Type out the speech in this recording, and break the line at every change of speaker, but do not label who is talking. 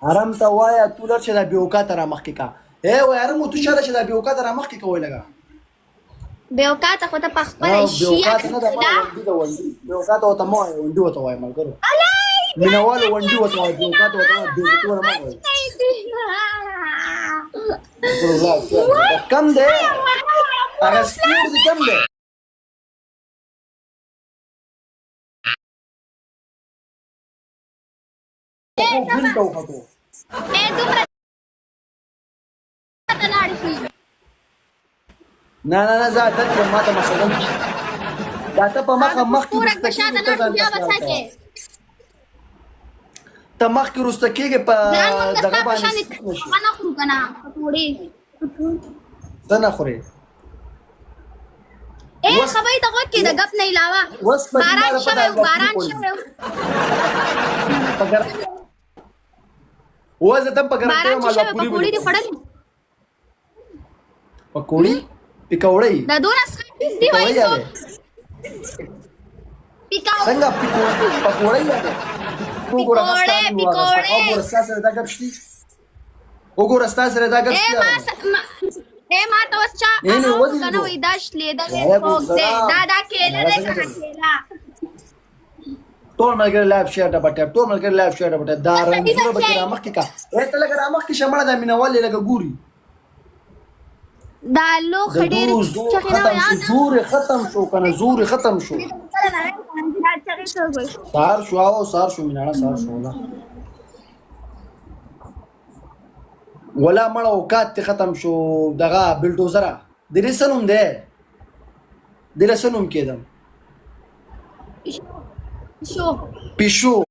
حرام ته وایا تو لر چې دا بې اوقاته را مخکې کا وای حرامو تو شاله چې دا بې اوقاته را مخکې کوی لګه
بې اوقاته خو ته په خپله
بې اوقاته نه ده ما ونډي ده ونډي بې اوقاته ورته مه وایه ونډي ورته وایه ملګرو مینهوالو ونډي ورته وایه بې اوقاته ورته وایه بېعزتي ونه مه وایه کم دی هغه سپیډ دې کم دی ګل ته وختو
دومره ته لاړ شي
نه زه عادت یم ما ته مثلا دا ته په مخه مخکې
پورک به شاته لاړ شي بیا به څه کې
ته مخکې وروسته کېږې په دغه باندې
نه خورو که نه پکوړې
ته نه خورې
خبرې ته غوږ کېږده ګپ نه علاوه باران شوی و باران شوی
و زه ته په ګرم
باران چې شوی پکوړې دې خوړلې
پکوړې پکوړې
دا دونه دی وایي څوک
څنګه پکوړې یاده وګوره ستا سره دا ګپ شتي وګوره ستا سره دا ګپ شتي
ما ته اوس چا کنه وایي دا شلېده دی خوږ دی دا کیله دی که کیله
ټول ملګري لایف شیر ډبه ټاپ ټول ملګري لایف شیر ډبه ټاپ دا رنګونه به کې رامخکې کا ته لږ رامخکې شه مړه دا مینهوالې لږه ګوري
دا لوښ ډېر چغې نه وایي
زور ختم شو کنه زور ختم شو سهار شو سهار شو میناړه سهار شو ولا مړه اوقات ته ختم شو دغه بلډوزره دې سنوم دی دې سنوم کېدم
شو
پیشو